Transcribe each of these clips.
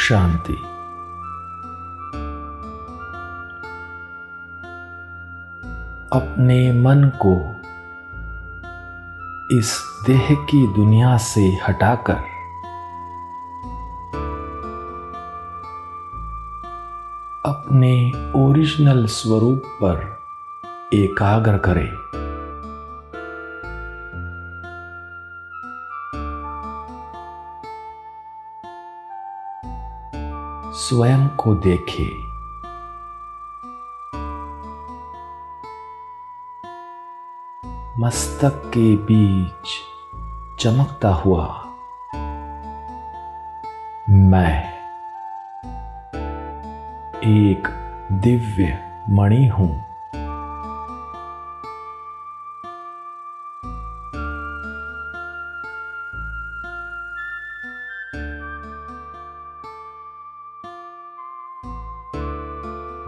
शांति। अपने मन को इस देह की दुनिया से हटाकर अपने ओरिजिनल स्वरूप पर एकाग्र करें। स्वयं को देखें। मस्तक के बीच चमकता हुआ मैं एक दिव्य मणि हूं।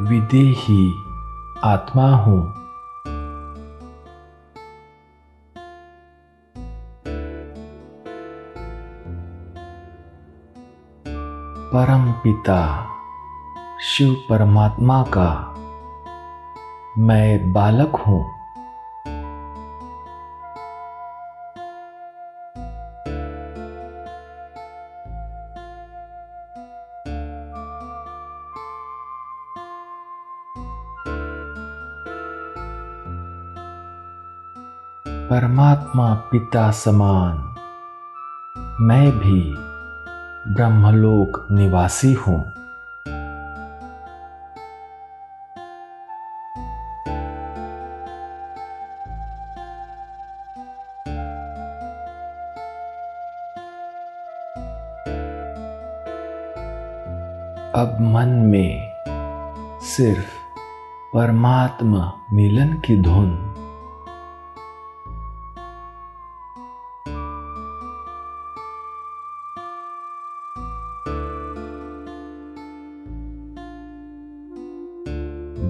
विदेही आत्मा हूं। परम पिता शिव परमात्मा का मैं बालक हूं। परमात्मा पिता समान मैं भी ब्रह्मलोक निवासी हूं। अब मन में सिर्फ परमात्मा मिलन की धुन।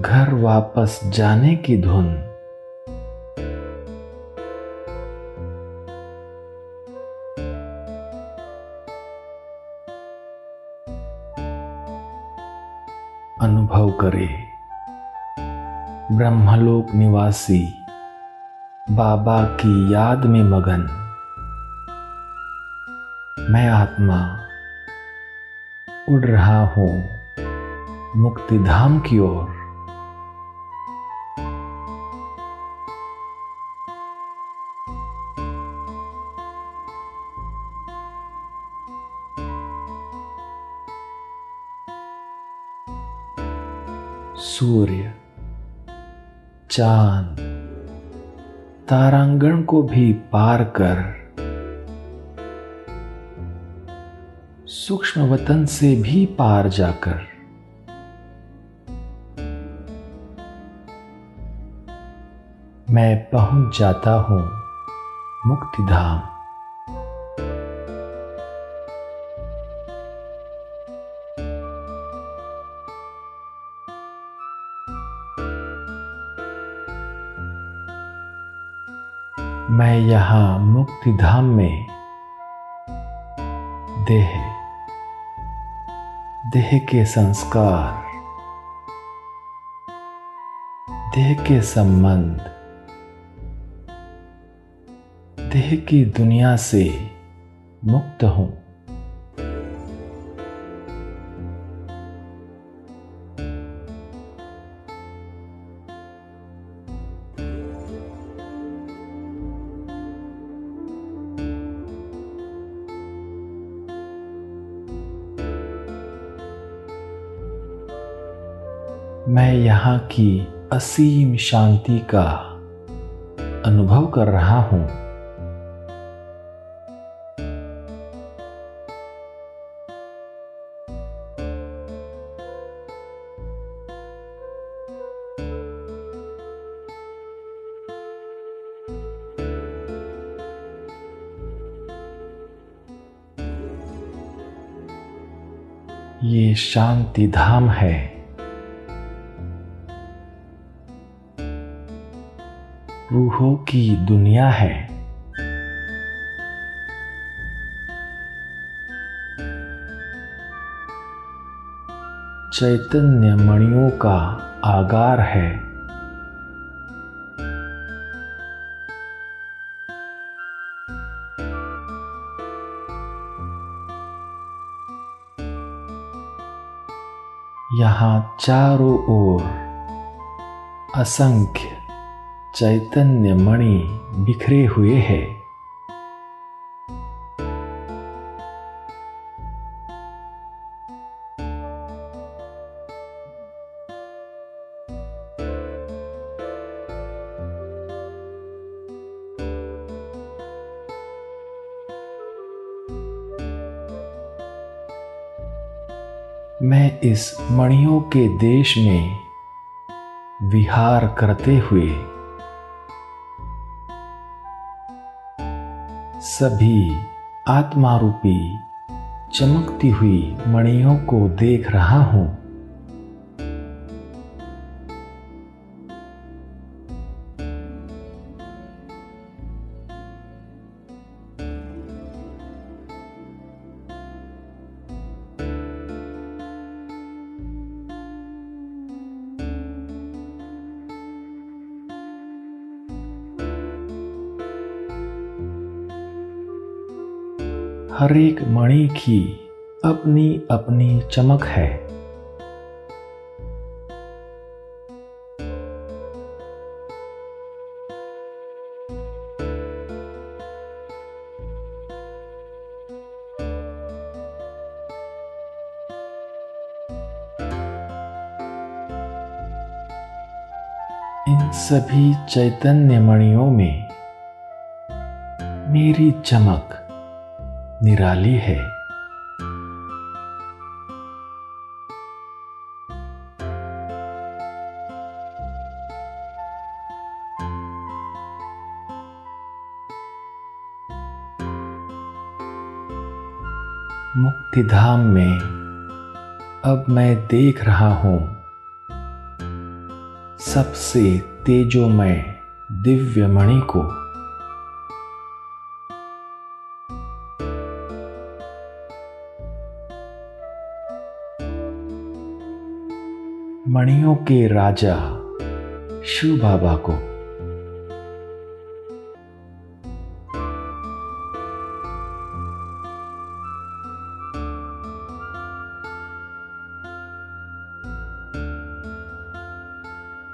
घर वापस जाने की धुन। अनुभव करे ब्रह्मलोक निवासी बाबा की याद में मगन मैं आत्मा उड़ रहा हूं मुक्ति धाम की ओर। सूर्य, चांद, तारांगण को भी पार कर सूक्ष्म वतन से भी पार जाकर मैं पहुंच जाता हूं मुक्ति धाम। मैं यहां मुक्ति धाम में देह के संस्कार, देह के संबंध, देह की दुनिया से मुक्त हूं। मैं यहाँ की असीम शांति का अनुभव कर रहा हूं। ये शांति धाम है। रूहों की दुनिया है। चैतन्य मणियों का आगार है। यहाँ चारों ओर असंख्य चैतन्य मणि बिखरे हुए हैं। मैं इस मणियों के देश में विहार करते हुए सभी आत्मा रूपी चमकती हुई मणियों को देख रहा हूं। हर एक मणि की अपनी अपनी चमक है। इन सभी चैतन्य मणियों में मेरी चमक निराली है। मुक्तिधाम में अब मैं देख रहा हूं सबसे तेजोमय दिव्य मणि को। मणियों के राजा शिव बाबा को।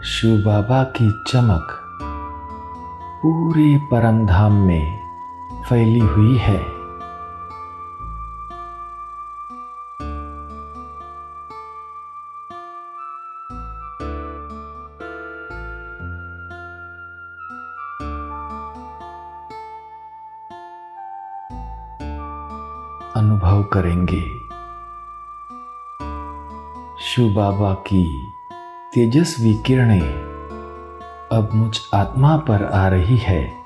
शिव बाबा की चमक पूरे परमधाम में फैली हुई है। अनुभव करेंगे शिव बाबा की तेजस्वी किरणें अब मुझ आत्मा पर आ रही है।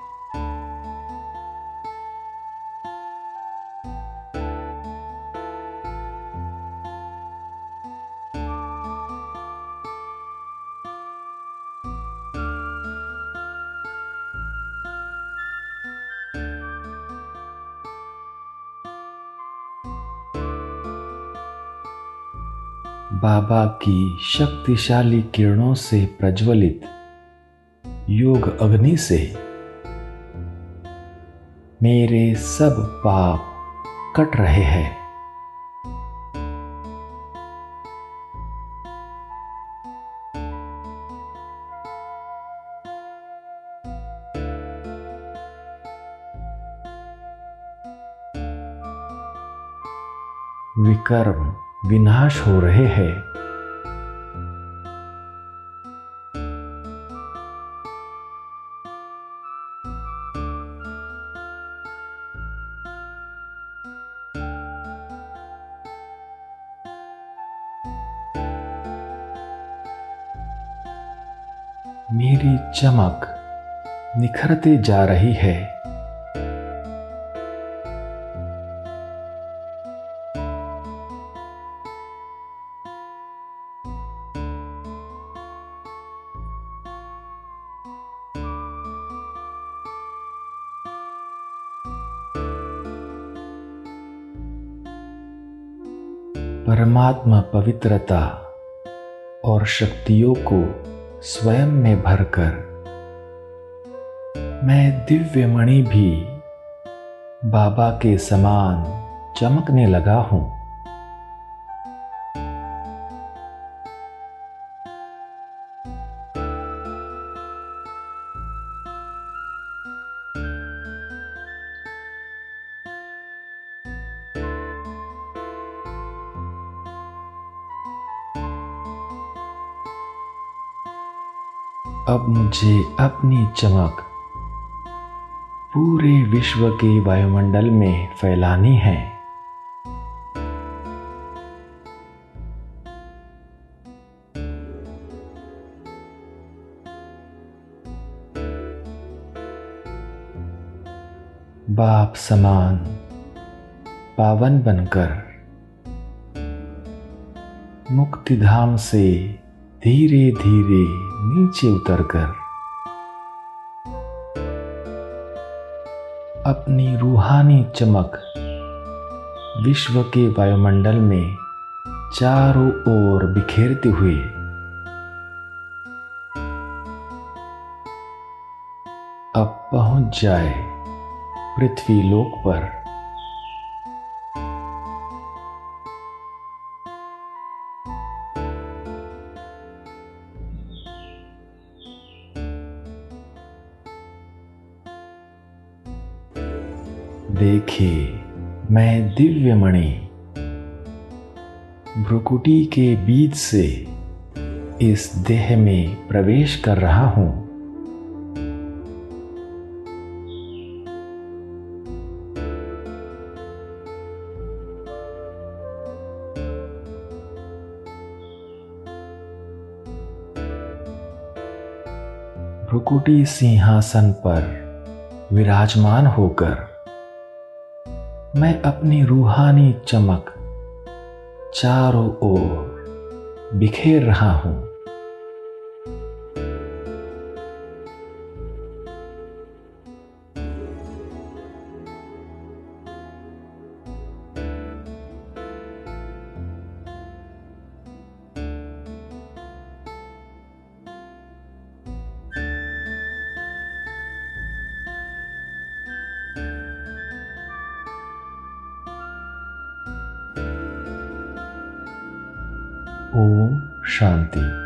बाबा की शक्तिशाली किरणों से प्रज्वलित योग अग्नि से मेरे सब पाप कट रहे हैं। विकर्म विनाश हो रहे हैं। मेरी चमक निखरते जा रही है। परमात्मा पवित्रता और शक्तियों को स्वयं में भरकर मैं दिव्य मणि भी बाबा के समान चमकने लगा हूं। अब मुझे अपनी चमक पूरे विश्व के वायुमंडल में फैलानी है। बाप समान पावन बनकर मुक्तिधाम से धीरे धीरे नीचे उतरकर अपनी रूहानी चमक विश्व के वायुमंडल में चारों ओर बिखेरते हुए अब पहुंच जाए पृथ्वी लोक पर। देखिए, मैं दिव्य मणि भ्रुकुटी के बीच से इस देह में प्रवेश कर रहा हूं। भ्रुकुटी सिंहासन पर विराजमान होकर मैं अपनी रूहानी चमक चारों ओर बिखेर रहा हूं। ओम शांति।